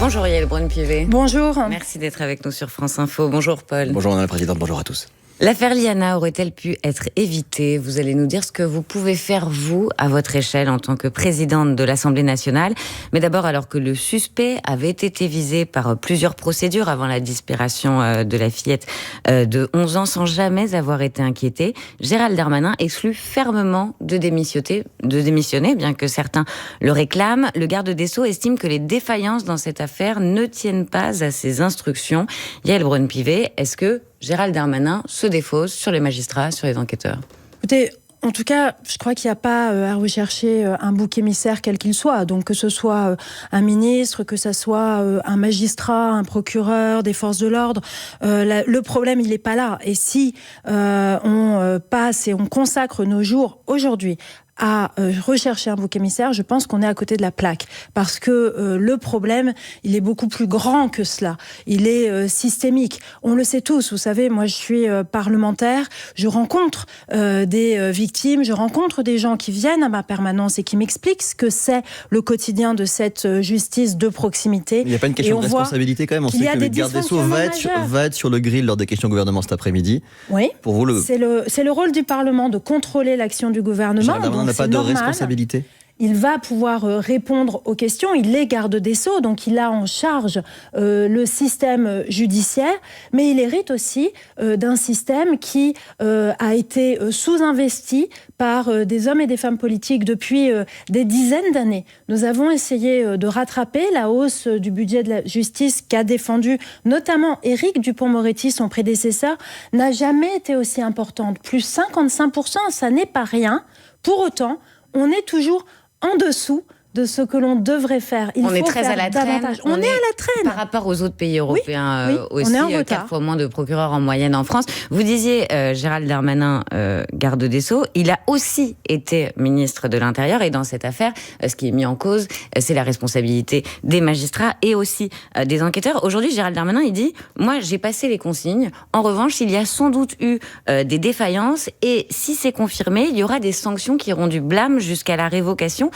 Bonjour Yael Braun-Pivet. Bonjour. Merci d'être avec nous sur France Info. Bonjour Paul. Bonjour Madame la Présidente, bonjour à tous. L'affaire Liana aurait-elle pu être évitée ? Vous allez nous dire ce que vous pouvez faire, vous, à votre échelle, en tant que présidente de l'Assemblée nationale. Mais d'abord, alors que le suspect avait été visé par plusieurs procédures avant la disparition de la fillette de 11 ans sans jamais avoir été inquiété, Gérald Darmanin exclut fermement de démissionner, bien que certains le réclament. Le garde des Sceaux estime que les défaillances dans cette affaire ne tiennent pas à ses instructions. Yael Braun-Pivet, est-ce que Gérald Darmanin se défausse sur les magistrats, sur les enquêteurs? Écoutez, en tout cas, je crois qu'il n'y a pas à rechercher un bouc émissaire quel qu'il soit. Donc que ce soit un ministre, que ce soit un magistrat, un procureur, des forces de l'ordre, le problème, il n'est pas là. Et si on passe et on consacre nos jours aujourd'hui à rechercher un bouc émissaire, je pense qu'on est à côté de la plaque. Parce que le problème, il est beaucoup plus grand que cela. Il est systémique. On le sait tous. Vous savez, moi, je suis parlementaire. Je rencontre des victimes. Je rencontre des gens qui viennent à ma permanence et qui m'expliquent ce que c'est le quotidien de cette justice de proximité. Il n'y a pas une question de responsabilité quand même. On sait que le garde des Sceaux va être sur le grill lors des questions gouvernement cet après-midi. Oui. Pour vous, c'est le rôle du Parlement de contrôler l'action du gouvernement. On n'a pas de responsabilité. Il va pouvoir répondre aux questions. Il est garde des Sceaux, donc il a en charge le système judiciaire, mais il hérite aussi d'un système qui a été sous-investi par des hommes et des femmes politiques depuis des dizaines d'années. Nous avons essayé de rattraper la hausse du budget de la justice qu'a défendu notamment Éric Dupond-Moretti, son prédécesseur, n'a jamais été aussi importante. Plus 55%, ça n'est pas rien. Pour autant, on est toujours en dessous de ce que l'on devrait faire. On est très à la traîne. On est à la traîne. Par rapport aux autres pays européens, oui, aussi, on est en retard. 4 fois moins de procureurs en moyenne en France. Vous disiez, Gérald Darmanin, garde des Sceaux, il a aussi été ministre de l'Intérieur. Et dans cette affaire, ce qui est mis en cause, c'est la responsabilité des magistrats et aussi des enquêteurs. Aujourd'hui, Gérald Darmanin, il dit, moi, j'ai passé les consignes. En revanche, il y a sans doute eu des défaillances. Et si c'est confirmé, il y aura des sanctions qui iront du blâme jusqu'à la révocation.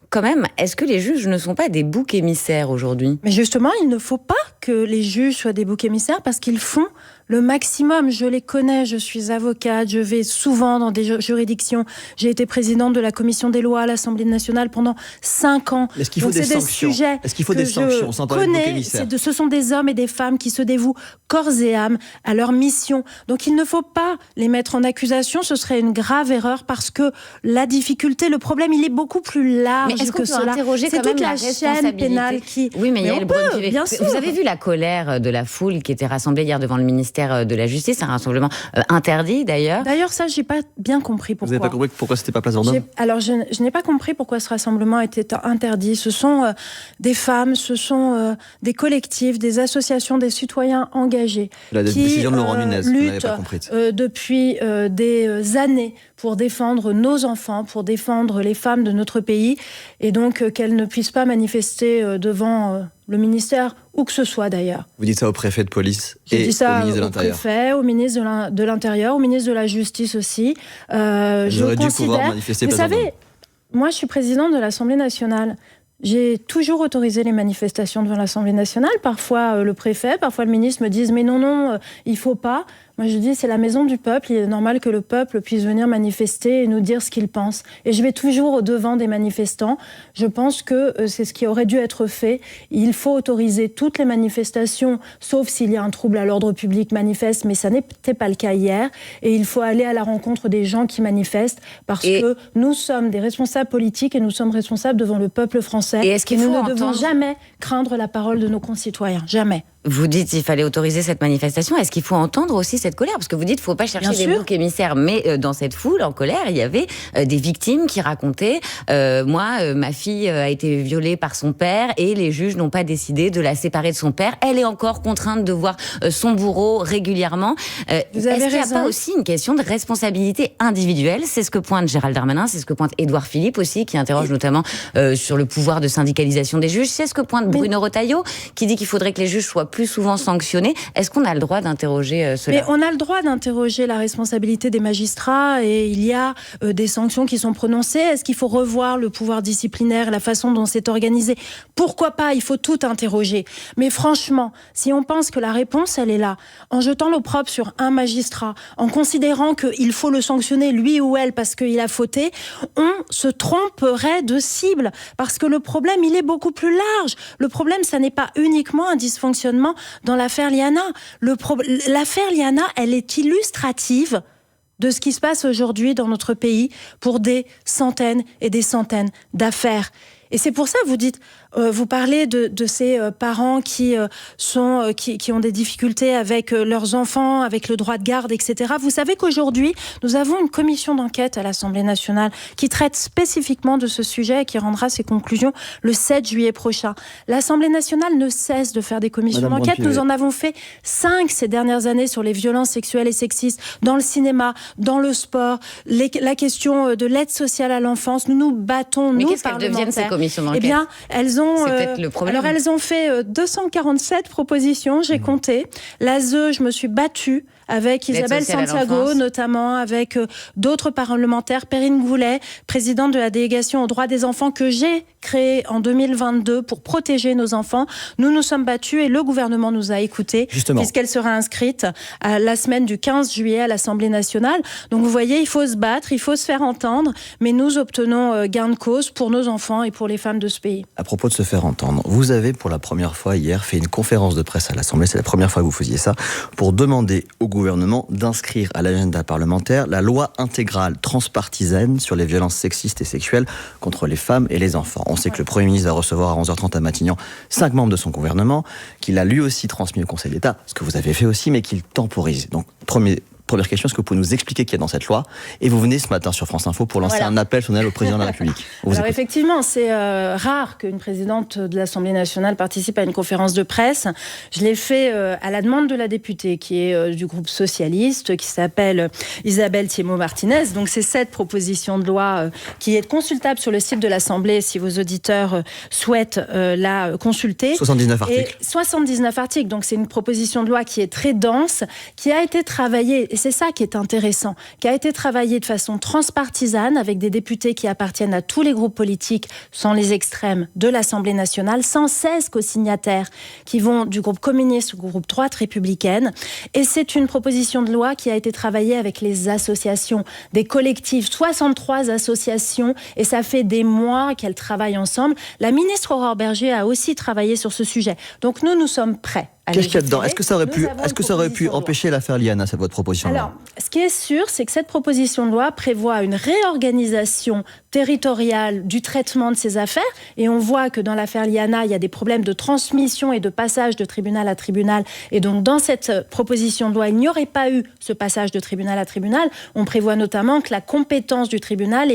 Quand même, est-ce que les juges ne sont pas des boucs émissaires aujourd'hui ? Mais justement, il ne faut pas que les juges soient des boucs émissaires parce qu'ils font le maximum. Je les connais, je suis avocate, je vais souvent dans des juridictions. J'ai été présidente de la commission des lois à l'Assemblée nationale pendant 5 ans. Est-ce qu'il faut des sanctions ? Est-ce qu'il faut des sanctions sans parler de boucs émissaires ? Ce sont des hommes et des femmes qui se dévouent corps et âme à leur mission. Donc il ne faut pas les mettre en accusation. Ce serait une grave erreur parce que la difficulté, le problème, il est beaucoup plus large que cela. C'est toute la chaîne pénale qui... Oui, mais Yael Braun-Pivet, bien sûr. Vous avez vu la colère de la foule qui était rassemblée hier devant le ministère de la Justice, un rassemblement interdit d'ailleurs. D'ailleurs, ça, j'ai pas bien compris pourquoi. Vous n'avez pas compris pourquoi c'était pas place Vendôme ? Alors, je n'ai pas compris pourquoi ce rassemblement était interdit. Ce sont des femmes, ce sont des collectifs, des associations, des citoyens engagés la qui décision de Laurent Nunez, luttent depuis des années pour défendre nos enfants, pour défendre les femmes de notre pays, et donc qu'elles ne puissent pas manifester devant le ministère, où que ce soit d'ailleurs. Vous dites ça au préfet de police et au ministre de l'Intérieur. Au préfet, au ministre de l'Intérieur, au ministre de la Justice aussi. Je considère... Vous savez, moi je suis présidente de l'Assemblée nationale. J'ai toujours autorisé les manifestations devant l'Assemblée nationale. Parfois le préfet, parfois le ministre me disent « mais non, il faut pas ». Moi, je dis, c'est la maison du peuple. Il est normal que le peuple puisse venir manifester et nous dire ce qu'il pense. Et je vais toujours au-devant des manifestants. Je pense que c'est ce qui aurait dû être fait. Il faut autoriser toutes les manifestations, sauf s'il y a un trouble à l'ordre public manifeste, mais ça n'était pas le cas hier. Et il faut aller à la rencontre des gens qui manifestent parce que nous sommes des responsables politiques et nous sommes responsables devant le peuple français. Et est-ce qu'il faut nous ne devons jamais craindre la parole de nos concitoyens. Jamais. Vous dites qu'il fallait autoriser cette manifestation. Est-ce qu'il faut entendre aussi cette colère ? Parce que vous dites qu'il ne faut pas chercher des boucs émissaires. Mais dans cette foule en colère, il y avait des victimes qui racontaient ma fille a été violée par son père et les juges n'ont pas décidé de la séparer de son père. Elle est encore contrainte de voir son bourreau régulièrement. Vous avez Est-ce qu'il n'y a raison. pas aussi une question de responsabilité individuelle ? C'est ce que pointe Gérald Darmanin, c'est ce que pointe Édouard Philippe aussi, qui interroge notamment sur le pouvoir de syndicalisation des juges. C'est ce que pointe Bruno Retailleau, qui dit qu'il faudrait que les juges soient plus souvent sanctionnés. Est-ce qu'on a le droit d'interroger cela ? Mais on a le droit d'interroger la responsabilité des magistrats et il y a des sanctions qui sont prononcées. Est-ce qu'il faut revoir le pouvoir disciplinaire, la façon dont c'est organisé ? Pourquoi pas ? Il faut tout interroger. Mais franchement, si on pense que la réponse, elle est là, en jetant l'opprobre sur un magistrat, en considérant qu'il faut le sanctionner, lui ou elle, parce qu'il a fauté, on se tromperait de cible. Parce que le problème, il est beaucoup plus large. Le problème, ça n'est pas uniquement un dysfonctionnement dans l'affaire Liana. L'affaire Liana, elle est illustrative de ce qui se passe aujourd'hui dans notre pays pour des centaines et des centaines d'affaires. Et c'est pour ça que vous dites, vous parlez de ces parents qui ont des difficultés avec leurs enfants, avec le droit de garde, etc. Vous savez qu'aujourd'hui, nous avons une commission d'enquête à l'Assemblée nationale qui traite spécifiquement de ce sujet et qui rendra ses conclusions le 7 juillet prochain. L'Assemblée nationale ne cesse de faire des commissions d'enquête. Nous en avons fait 5 ces dernières années sur les violences sexuelles et sexistes dans le cinéma, dans le sport, la question de l'aide sociale à l'enfance. Nous nous battons, nous, parlementaires. Mais qu'est-ce qu'elles deviennent, ces commissions d'enquête ? Eh bien, elles ont... C'est peut-être le problème. Alors, elles ont fait 247 propositions, j'ai compté. L'ASE, je me suis battue avec Isabelle Santiago, notamment avec d'autres parlementaires, Perrine Goulet, présidente de la délégation aux droits des enfants que j'ai créée en 2022 pour protéger nos enfants. Nous nous sommes battus et le gouvernement nous a écoutés, puisqu'elle sera inscrite à la semaine du 15 juillet à l'Assemblée nationale. Donc vous voyez, il faut se battre, il faut se faire entendre, mais nous obtenons gain de cause pour nos enfants et pour les femmes de ce pays. À propos de se faire entendre, vous avez pour la première fois hier fait une conférence de presse à l'Assemblée, c'est la première fois que vous faisiez ça, pour demander au gouvernement d'inscrire à l'agenda parlementaire la loi intégrale transpartisane sur les violences sexistes et sexuelles contre les femmes et les enfants. On sait que le Premier ministre va recevoir à 11h30 à Matignon 5 membres de son gouvernement, qu'il a lui aussi transmis au Conseil d'État, ce que vous avez fait aussi, mais qu'il temporise. Donc, première question, est-ce que vous pouvez nous expliquer qu'il y a dans cette loi ? Et vous venez ce matin sur France Info pour lancer un appel solennel au président de la République. Alors effectivement, c'est rare qu'une présidente de l'Assemblée nationale participe à une conférence de presse. Je l'ai fait à la demande de la députée qui est du groupe socialiste, qui s'appelle Isabelle Thiémot-Martinez. Donc c'est cette proposition de loi qui est consultable sur le site de l'Assemblée si vos auditeurs souhaitent la consulter. 79 articles. Et 79 articles. Donc c'est une proposition de loi qui est très dense, qui a été travaillée, et c'est ça qui est intéressant, qui a été travaillé de façon transpartisane avec des députés qui appartiennent à tous les groupes politiques, sans les extrêmes, de l'Assemblée nationale, 116 co-signataires qui vont du groupe communiste au groupe droite républicaine. Et c'est une proposition de loi qui a été travaillée avec les associations, des collectifs, 63 associations, et ça fait des mois qu'elles travaillent ensemble. La ministre Aurore Bergé a aussi travaillé sur ce sujet. Donc nous sommes prêts. Qu'est-ce qu'il y a dedans ? Est-ce que ça aurait pu empêcher l'affaire Liana, cette votre proposition de loi ? Alors, ce qui est sûr, c'est que cette proposition de loi prévoit une réorganisation territoriale du traitement de ces affaires. Et on voit que dans l'affaire Liana, il y a des problèmes de transmission et de passage de tribunal à tribunal. Et donc, dans cette proposition de loi, il n'y aurait pas eu ce passage de tribunal à tribunal. On prévoit notamment que la compétence du tribunal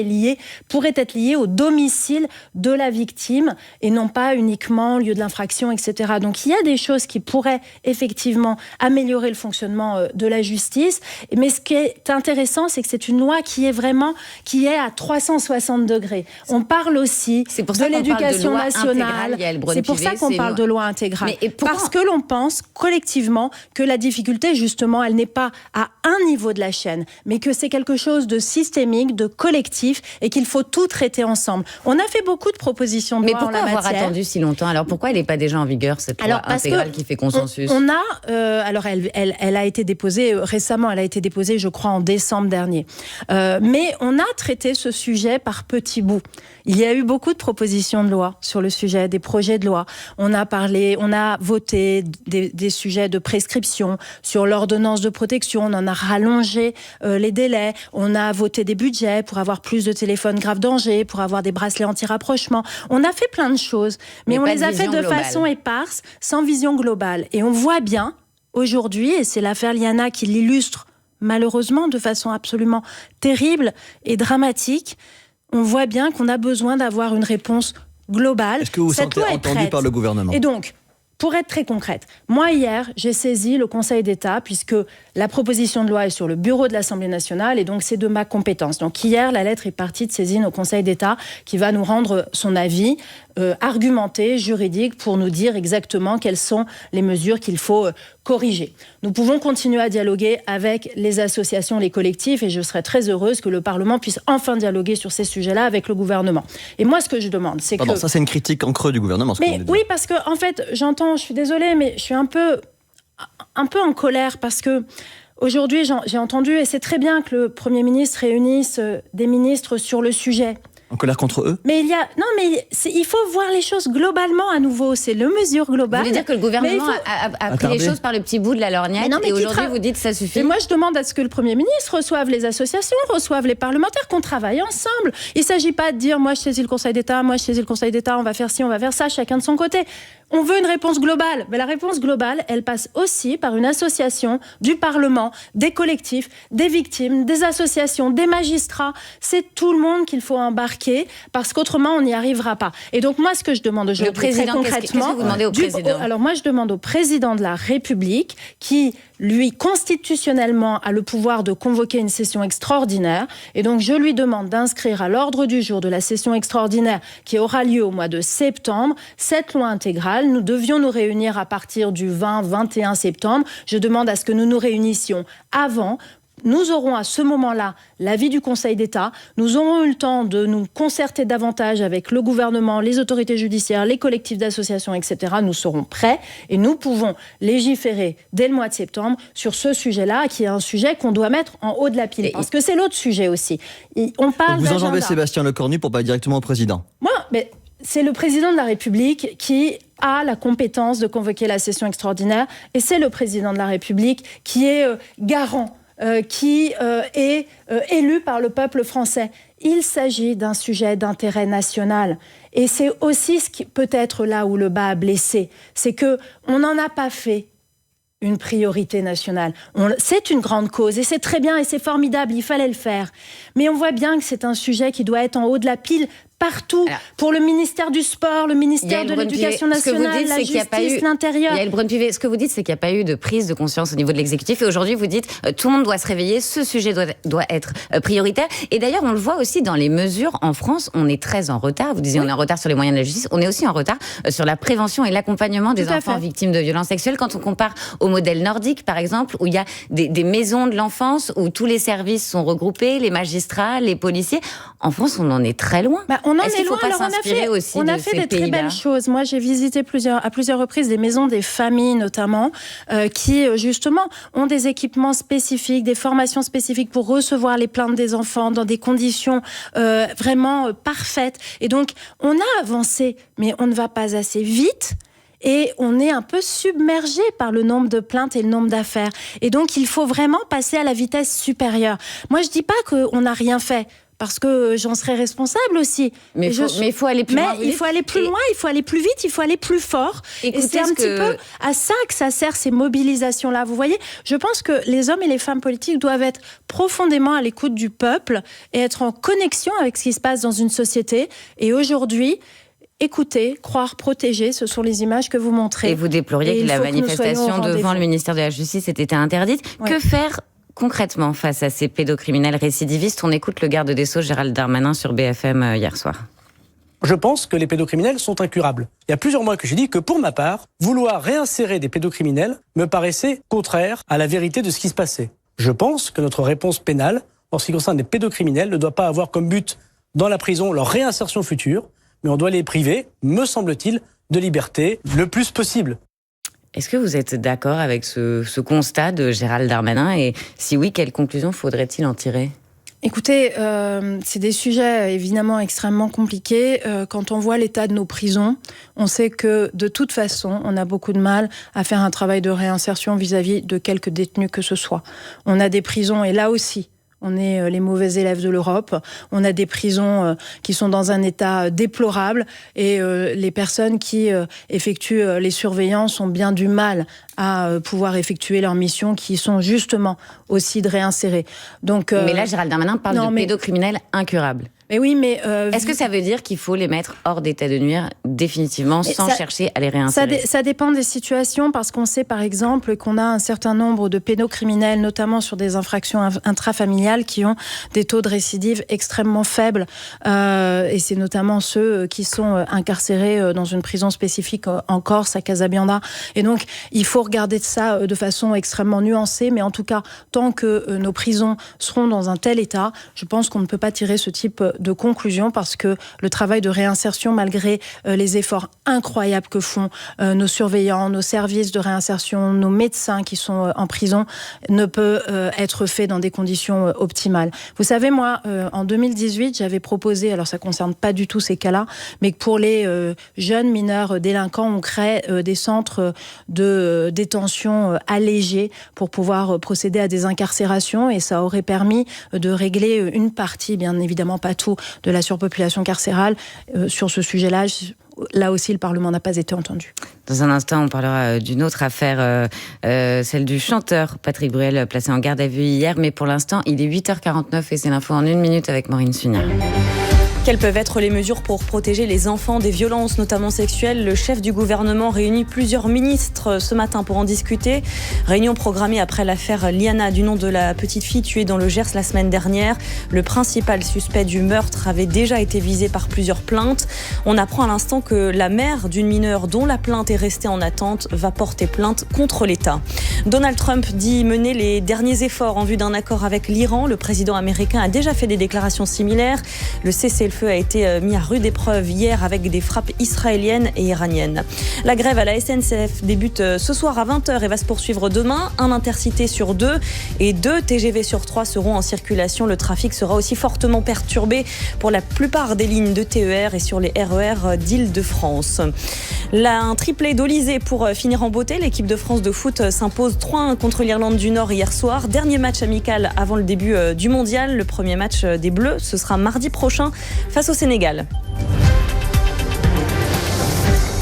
pourrait être liée au domicile de la victime et non pas uniquement lieu de l'infraction, etc. Donc, il y a des choses qui pourrait effectivement améliorer le fonctionnement de la justice. Mais ce qui est intéressant, c'est que c'est une loi qui est à 360 degrés. On parle aussi de l'éducation nationale. C'est pour ça qu'on parle de loi intégrale. Parce que l'on pense collectivement que la difficulté, justement, elle n'est pas à un niveau de la chaîne, mais que c'est quelque chose de systémique, de collectif, et qu'il faut tout traiter ensemble. On a fait beaucoup de propositions de loi en la matière. Mais pourquoi avoir attendu si longtemps ? Alors pourquoi elle n'est pas déjà en vigueur, cette loi intégrale qui fait consensus ? On a, alors elle a été déposée récemment, elle a été déposée, je crois, en décembre dernier. Mais on a traité ce sujet par petits bouts. Il y a eu beaucoup de propositions de loi sur le sujet, des projets de loi. On a voté des sujets de prescription sur l'ordonnance de protection. On en a rallongé les délais. On a voté des budgets pour avoir plus de téléphones grave danger, pour avoir des bracelets anti-rapprochement. On a fait plein de choses, mais on les a fait de façon éparse, sans vision globale. Et on voit bien aujourd'hui, et c'est l'affaire Liana qui l'illustre malheureusement de façon absolument terrible et dramatique, on voit bien qu'on a besoin d'avoir une réponse globale. Est-ce que vous vous sentez entendu par le gouvernement ? Et donc, pour être très concrète, moi hier, j'ai saisi le Conseil d'État puisque la proposition de loi est sur le bureau de l'Assemblée nationale et donc c'est de ma compétence. Donc hier, la lettre est partie de saisine au Conseil d'État qui va nous rendre son avis. argumentée, juridique, pour nous dire exactement quelles sont les mesures qu'il faut corriger. Nous pouvons continuer à dialoguer avec les associations, les collectifs, et je serais très heureuse que le Parlement puisse enfin dialoguer sur ces sujets-là avec le gouvernement. Et moi, ce que je demande, c'est que... Ça, c'est une critique en creux du gouvernement, ce que vous venez de dire. Oui, parce que, en fait, j'entends, je suis désolée, mais je suis un peu en colère, parce que aujourd'hui, j'ai entendu, et c'est très bien que le Premier ministre réunisse des ministres sur le sujet. En colère contre eux ? Mais il faut voir les choses globalement à nouveau. C'est le mesure globale. Vous voulez dire que le gouvernement a pris les choses par le petit bout de la lorgnette et aujourd'hui vous dites que ça suffit ? Et moi je demande à ce que le Premier ministre reçoive les associations, reçoive les parlementaires, qu'on travaille ensemble. Il ne s'agit pas de dire moi je saisis le Conseil d'État, moi je saisis le Conseil d'État, on va faire ci, on va faire ça, chacun de son côté. On veut une réponse globale. Mais la réponse globale, elle passe aussi par une association du Parlement, des collectifs, des victimes, des associations, des magistrats. C'est tout le monde qu'il faut embarquer parce qu'autrement, on n'y arrivera pas. Et donc, moi, ce que je demande aujourd'hui, très concrètement... Qu'est-ce que vous demandez au président ? Alors, moi, je demande au président de la République qui, lui, constitutionnellement, a le pouvoir de convoquer une session extraordinaire. Et donc, je lui demande d'inscrire à l'ordre du jour de la session extraordinaire qui aura lieu au mois de septembre cette loi intégrale. Nous devions nous réunir à partir du 20-21 septembre. Je demande à ce que nous nous réunissions avant. Nous aurons à ce moment-là l'avis du Conseil d'État. Nous aurons eu le temps de nous concerter davantage avec le gouvernement, les autorités judiciaires, les collectifs d'associations, etc. Nous serons prêts et nous pouvons légiférer dès le mois de septembre sur ce sujet-là, qui est un sujet qu'on doit mettre en haut de la pile. Parce que c'est l'autre sujet aussi. On parle vous enjambez Sébastien Lecornu pour pas directement au président. Mais c'est le président de la République qui a la compétence de convoquer la session extraordinaire et c'est le président de la République qui est garant, qui est élu par le peuple français. Il s'agit d'un sujet d'intérêt national. Et c'est aussi ce qui peut être là où le bas a blessé. C'est qu'on n'en a pas fait une priorité nationale. C'est une grande cause et c'est très bien et c'est formidable, il fallait le faire. Mais on voit bien que c'est un sujet qui doit être en haut de la pile partout. Alors, pour le ministère du Sport, le ministère de l'Éducation nationale, la justice, l'Intérieur. Yael Braun-Pivet, ce que vous dites, c'est qu'il n'y a pas eu de prise de conscience au niveau de l'exécutif. Et aujourd'hui, vous dites tout le monde doit se réveiller, ce sujet doit être prioritaire. Et d'ailleurs, on le voit aussi dans les mesures. En France, on est très en retard. Vous disiez, on est en retard sur les moyens de la justice. On est aussi en retard sur la prévention et l'accompagnement des enfants victimes de violences sexuelles. Quand on compare au modèle nordique, par exemple, où il y a des maisons de l'enfance, où tous les services sont regroupés, les magistrats, les policiers. En France, on en est très loin. On en est loin. Alors on a fait des très belles choses. Moi, j'ai visité à plusieurs reprises des maisons des familles, notamment, qui, justement, ont des équipements spécifiques, des formations spécifiques pour recevoir les plaintes des enfants dans des conditions vraiment parfaites. Et donc, on a avancé, mais on ne va pas assez vite. Et on est un peu submergé par le nombre de plaintes et le nombre d'affaires. Et donc, il faut vraiment passer à la vitesse supérieure. Moi, je dis pas qu'on n'a rien fait. Parce que j'en serais responsable aussi. Mais il faut aller plus loin. Mais il faut aller plus loin, il faut aller plus vite, il faut aller plus fort. Et c'est un petit peu à ça que ça sert, ces mobilisations-là. Vous voyez, je pense que les hommes et les femmes politiques doivent être profondément à l'écoute du peuple et être en connexion avec ce qui se passe dans une société. Et aujourd'hui, écouter, croire, protéger, ce sont les images que vous montrez. Et vous déploriez que la manifestation devant le ministère de la Justice ait été interdite. Ouais. Que faire concrètement face à ces pédocriminels récidivistes? On écoute le garde des Sceaux, Gérald Darmanin, sur BFM hier soir. Je pense que les pédocriminels sont incurables. Il y a plusieurs mois que j'ai dit que, pour ma part, vouloir réinsérer des pédocriminels me paraissait contraire à la vérité de ce qui se passait. Je pense que notre réponse pénale, en ce qui concerne les pédocriminels, ne doit pas avoir comme but, dans la prison, leur réinsertion future, mais on doit les priver, me semble-t-il, de liberté le plus possible. Est-ce que vous êtes d'accord avec ce constat de Gérald Darmanin? Et si oui, quelles conclusions faudrait-il en tirer? Écoutez, c'est des sujets évidemment extrêmement compliqués. Quand on voit l'état de nos prisons, on sait que de toute façon, on a beaucoup de mal à faire un travail de réinsertion vis-à-vis de quelque détenu que ce soit. On a des prisons, et là aussi, on est les mauvais élèves de l'Europe. On a des prisons qui sont dans un état déplorable et les personnes qui effectuent les surveillances ont bien du mal à pouvoir effectuer leurs missions qui sont justement aussi de réinsérer. Donc, mais là, Gérald Darmanin parle de pédocriminels incurables. Mais oui, mais est-ce que ça veut dire qu'il faut les mettre hors d'état de nuire définitivement, sans chercher à les réinsérer? Ça dépend des situations, parce qu'on sait par exemple qu'on a un certain nombre de pédocriminels, notamment sur des infractions intrafamiliales, qui ont des taux de récidive extrêmement faibles. Et c'est notamment ceux qui sont incarcérés dans une prison spécifique en Corse, à Casabianda. Et donc, il faut regarder ça de façon extrêmement nuancée. Mais en tout cas, tant que nos prisons seront dans un tel état, je pense qu'on ne peut pas tirer ce type de conclusion, parce que le travail de réinsertion, malgré les efforts incroyables que font nos surveillants, nos services de réinsertion, nos médecins qui sont en prison, ne peut être fait dans des conditions optimales. Vous savez, moi, en 2018, j'avais proposé, alors ça ne concerne pas du tout ces cas-là, mais que pour les jeunes mineurs délinquants, on crée des centres de détention allégés pour pouvoir procéder à des incarcérations, et ça aurait permis de régler une partie, bien évidemment pas tout, de la surpopulation carcérale. Sur ce sujet-là, là aussi, le Parlement n'a pas été entendu. Dans un instant, on parlera d'une autre affaire, celle du chanteur Patrick Bruel, placé en garde à vue hier. Mais pour l'instant, il est 8h49 et c'est l'info en 1 minute avec Maureen Sunière. Quelles peuvent être les mesures pour protéger les enfants des violences, notamment sexuelles? Le chef du gouvernement réunit plusieurs ministres ce matin pour en discuter. Réunion programmée après l'affaire Liana, du nom de la petite fille tuée dans le Gers la semaine dernière. Le principal suspect du meurtre avait déjà été visé par plusieurs plaintes. On apprend à l'instant que la mère d'une mineure dont la plainte est restée en attente va porter plainte contre l'État. Donald Trump dit mener les derniers efforts en vue d'un accord avec l'Iran. Le président américain a déjà fait des déclarations similaires. Le cessez-le-feu a été mis à rude épreuve hier avec des frappes israéliennes et iraniennes. La grève à la SNCF débute ce soir à 20h et va se poursuivre demain. Un intercité sur 2 et 2 TGV sur 3 seront en circulation. Le trafic sera aussi fortement perturbé pour la plupart des lignes de TER et sur les RER d'Île-de-France. Là, un triplé d'Olysée pour finir en beauté. L'équipe de France de foot s'impose 3-1 contre l'Irlande du Nord hier soir. Dernier match amical avant le début du mondial. Le premier match des Bleus, ce sera mardi prochain face au Sénégal.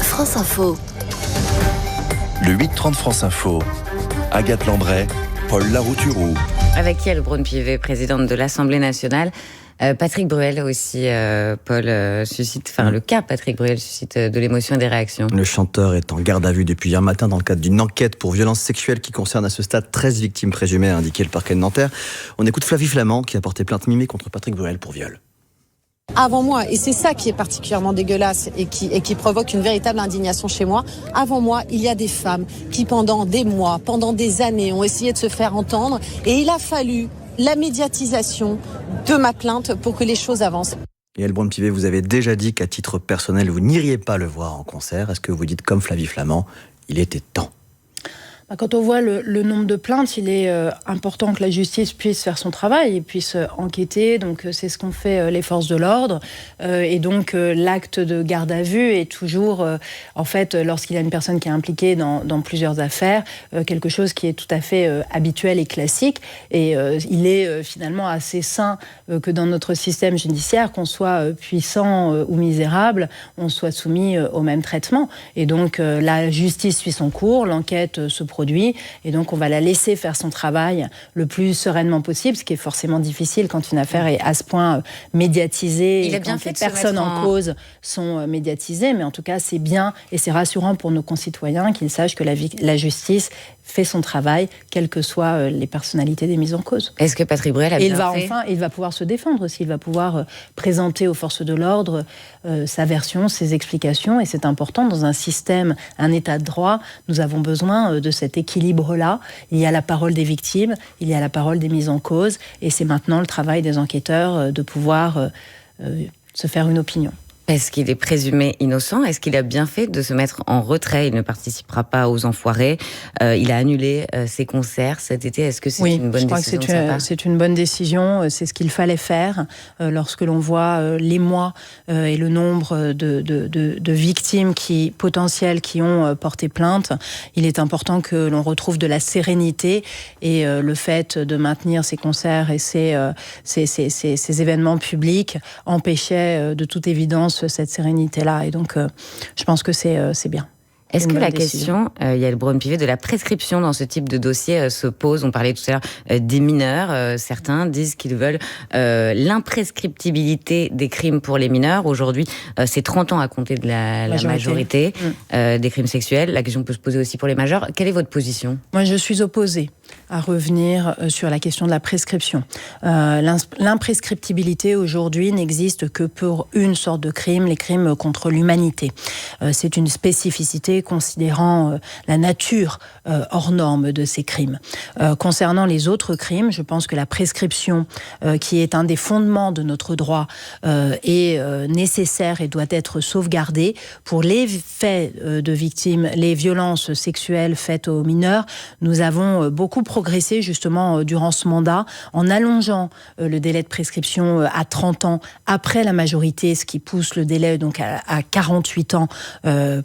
France Info. Le 8-30 France Info. Agathe Landray, Paul Larouturou. Avec Yael Braun-Pivet, présidente de l'Assemblée nationale. Patrick Bruel aussi, Paul, suscite, le cas Patrick Bruel suscite de l'émotion et des réactions. Le chanteur est en garde à vue depuis hier matin dans le cadre d'une enquête pour violences sexuelles qui concerne à ce stade 13 victimes présumées, a indiqué le parquet de Nanterre. On écoute Flavie Flament qui a porté plainte mimée contre Patrick Bruel pour viol. Avant moi, et c'est ça qui est particulièrement dégueulasse et qui provoque une véritable indignation chez moi, avant moi, il y a des femmes qui pendant des mois, pendant des années ont essayé de se faire entendre, et il a fallu la médiatisation de ma plainte pour que les choses avancent. Et Yael Braun-Pivet, vous avez déjà dit qu'à titre personnel, vous n'iriez pas le voir en concert. Est-ce que vous dites comme Flavie Flament, il était temps ? Quand on voit le nombre de plaintes, il est important que la justice puisse faire son travail et puisse enquêter. Donc c'est ce qu'ont fait les forces de l'ordre. Et donc l'acte de garde à vue est toujours, en fait, lorsqu'il y a une personne qui est impliquée dans plusieurs affaires, quelque chose qui est tout à fait habituel et classique. Et il est finalement assez sain que dans notre système judiciaire, qu'on soit puissant ou misérable, on soit soumis au même traitement. Et donc la justice suit son cours, l'enquête se produit, et donc on va la laisser faire son travail le plus sereinement possible, ce qui est forcément difficile quand une affaire est à ce point médiatisée. Il a bien quand fait les personnes en cause sont médiatisées, mais en tout cas c'est bien et c'est rassurant pour nos concitoyens qu'ils sachent que la justice fait son travail, quelles que soient les personnalités des mises en cause. Est-ce que Patrick Bruel a bien fait ? Il va pouvoir se défendre aussi, il va pouvoir présenter aux forces de l'ordre sa version, ses explications, et c'est important dans un système, un état de droit. Nous avons besoin de cet équilibre-là. Il y a la parole des victimes, il y a la parole des mises en cause, et c'est maintenant le travail des enquêteurs de pouvoir se faire une opinion. Est-ce qu'il est présumé innocent ? Est-ce qu'il a bien fait de se mettre en retrait ? Il ne participera pas aux Enfoirés. Il a annulé ses concerts cet été. Est-ce que c'est une bonne décision ? Oui, je crois que c'est une bonne décision. C'est ce qu'il fallait faire. Lorsque l'on voit les mois et le nombre de victimes potentielles qui ont porté plainte, il est important que l'on retrouve de la sérénité. Et le fait de maintenir ces concerts et ces événements publics empêchait de toute évidence cette sérénité-là. Et donc, je pense que c'est bien. Est-ce que la question, Yael Braun-Pivet, de la prescription dans ce type de dossier se pose? On parlait tout à l'heure des mineurs. Certains disent qu'ils veulent l'imprescriptibilité des crimes pour les mineurs. Aujourd'hui, c'est 30 ans à compter de la majorité des crimes sexuels. La question peut se poser aussi pour les majeurs. Quelle est votre position? Moi, je suis opposée à revenir sur la question de la prescription. L'imprescriptibilité aujourd'hui n'existe que pour une sorte de crime, les crimes contre l'humanité. C'est une spécificité considérant la nature hors norme de ces crimes. Concernant les autres crimes, je pense que la prescription, qui est un des fondements de notre droit, est nécessaire et doit être sauvegardée. Pour les faits de victimes, les violences sexuelles faites aux mineurs, nous avons beaucoup progressé justement durant ce mandat en allongeant le délai de prescription à 30 ans après la majorité, ce qui pousse le délai donc à 48 ans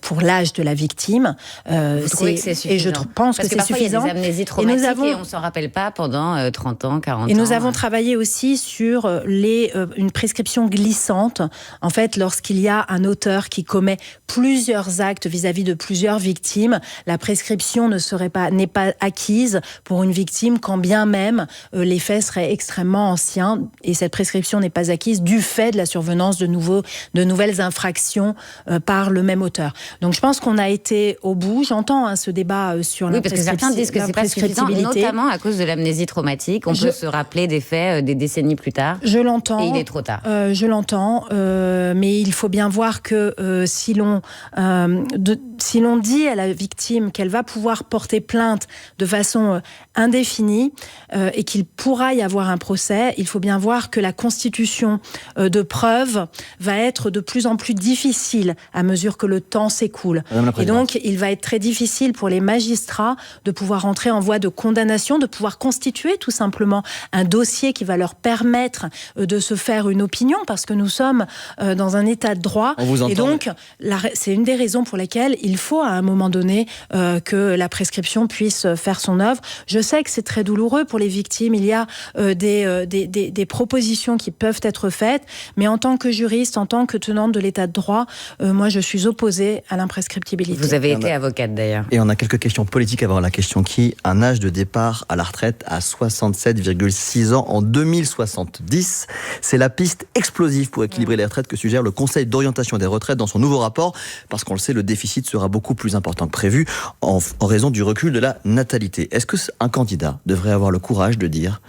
pour l'âge de la victime. Vous trouvez que c'est suffisant? Et je pense que c'est suffisant. Il y a des amnésies traumatiques et on ne s'en rappelle pas pendant 30 ans, 40 ans. Et nous avons travaillé aussi sur une prescription glissante. En fait, lorsqu'il y a un auteur qui commet plusieurs actes vis-à-vis de plusieurs victimes, la prescription n'est pas acquise pour une victime quand bien même les faits seraient extrêmement anciens, et cette prescription n'est pas acquise du fait de la survenance de nouvelles infractions par le même auteur. Donc je pense qu'on a été au bout. J'entends ce débat sur la prescription. Oui, parce que certains disent que c'est pas suffisant, notamment à cause de l'amnésie traumatique. On peut se rappeler des faits des décennies plus tard. Je l'entends. Et il est trop tard. Je l'entends, mais il faut bien voir que si l'on dit à la victime qu'elle va pouvoir porter plainte de façon indéfinie et qu'il pourra y avoir un procès, il faut bien voir que la constitution de preuves va être de plus en plus difficile à mesure que le temps s'écoule. Et donc, il va être très difficile pour les magistrats de pouvoir entrer en voie de condamnation, de pouvoir constituer tout simplement un dossier qui va leur permettre de se faire une opinion, parce que nous sommes dans un état de droit. Et donc, c'est une des raisons pour lesquelles il faut à un moment donné que la prescription puisse faire son œuvre. Je sais que c'est très douloureux pour les victimes. Il y a des propositions qui peuvent être faites, mais en tant que juriste, en tant que tenante de l'état de droit, moi je suis opposée à l'imprescriptibilité. Vous avez été avocate d'ailleurs. Et on a quelques questions politiques avant la question qui, un âge de départ à la retraite à 67,6 ans en 2070. C'est la piste explosive pour équilibrer les retraites que suggère le Conseil d'orientation des retraites dans son nouveau rapport, parce qu'on le sait, le déficit sera beaucoup plus important que prévu en raison du recul de la natalité. Est-ce qu'un candidat devrait avoir le courage de dire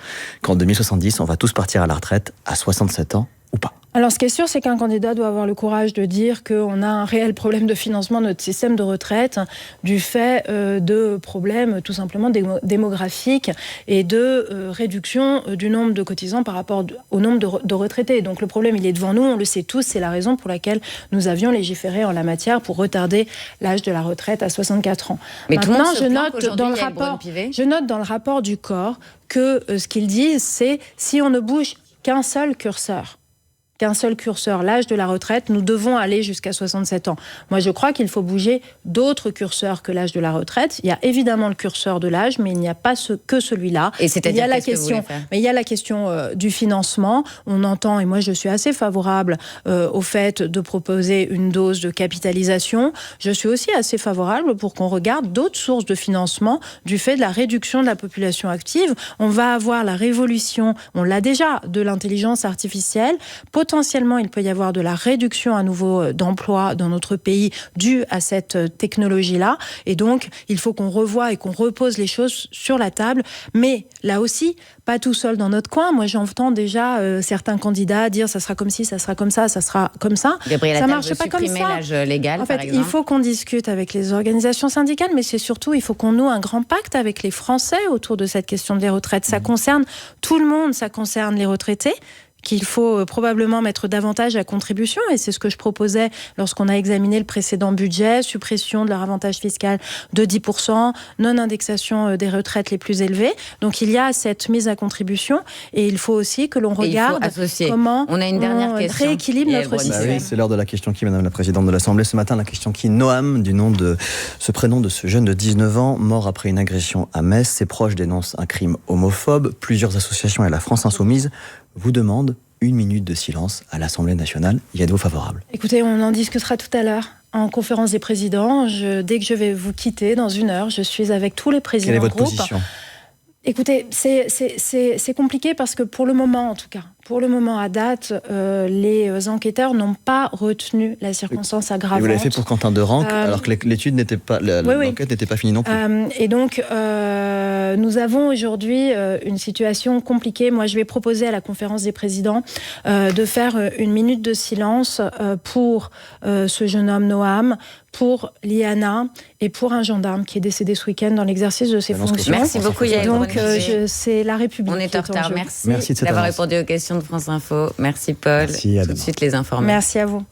qu'en 2070, on va tous partir à la retraite à 67 ans ou pas ? Alors, ce qui est sûr, c'est qu'un candidat doit avoir le courage de dire qu'on a un réel problème de financement de notre système de retraite du fait de problèmes tout simplement démographiques et de réduction du nombre de cotisants par rapport au nombre de retraités. Donc le problème, il est devant nous, on le sait tous, c'est la raison pour laquelle nous avions légiféré en la matière pour retarder l'âge de la retraite à 64 ans. Mais maintenant, je note dans le rapport du corps que ce qu'ils disent, c'est si on ne bouge qu'un seul curseur, l'âge de la retraite, nous devons aller jusqu'à 67 ans. Moi, je crois qu'il faut bouger d'autres curseurs que l'âge de la retraite. Il y a évidemment le curseur de l'âge, mais il n'y a pas que celui-là. Et c'est-à-dire il y a la question du financement. On entend, et moi je suis assez favorable au fait de proposer une dose de capitalisation. Je suis aussi assez favorable pour qu'on regarde d'autres sources de financement du fait de la réduction de la population active. On va avoir la révolution, on l'a déjà, de l'intelligence artificielle. Potentiellement, il peut y avoir de la réduction à nouveau d'emplois dans notre pays due à cette technologie-là. Et donc, il faut qu'on revoie et qu'on repose les choses sur la table. Mais là aussi, pas tout seul dans notre coin. Moi, j'entends déjà certains candidats dire ça sera comme ci, ça sera comme ça sera comme ça. Gabriel ça Attal marche veut pas comme ça. L'âge légal, en fait, par exemple. Il faut qu'on discute avec les organisations syndicales, mais c'est surtout, il faut qu'on noue un grand pacte avec les Français autour de cette question des retraites. Ça concerne tout le monde, ça concerne les retraités, qu'il faut probablement mettre davantage à contribution, et c'est ce que je proposais lorsqu'on a examiné le précédent budget, suppression de leur avantage fiscal de 10%, non-indexation des retraites les plus élevées. Donc il y a cette mise à contribution, et il faut aussi que l'on regarde comment on rééquilibre notre système. Oui, c'est l'heure de la question qui, Madame la Présidente de l'Assemblée, ce matin, la question qui, Noam, du nom de ce prénom de ce jeune de 19 ans, mort après une agression à Metz. Ses proches dénoncent un crime homophobe. Plusieurs associations et la France Insoumise vous demande 1 minute de silence à l'Assemblée nationale. Y êtes-vous favorable ? Écoutez, on en discutera tout à l'heure en conférence des présidents. Dès que je vais vous quitter, dans 1 heure, je suis avec tous les présidents de groupe. Quelle est votre position ? Écoutez, c'est compliqué parce que pour le moment, en tout cas, à date, les enquêteurs n'ont pas retenu la circonstance aggravante. Et vous l'avez fait pour Quentin Derenc, alors que l'étude n'était pas, l'enquête n'était pas finie non plus. Et donc, nous avons aujourd'hui une situation compliquée. Moi, je vais proposer à la conférence des présidents de faire 1 minute de silence pour ce jeune homme Noam, pour Liana et pour un gendarme qui est décédé ce week-end dans l'exercice de ses fonctions. Merci beaucoup, Yael. Donc, c'est la République. On est en retard. Merci d'avoir répondu aux questions de France Info. Merci, Paul. Merci, tout de suite les informations. Merci à vous.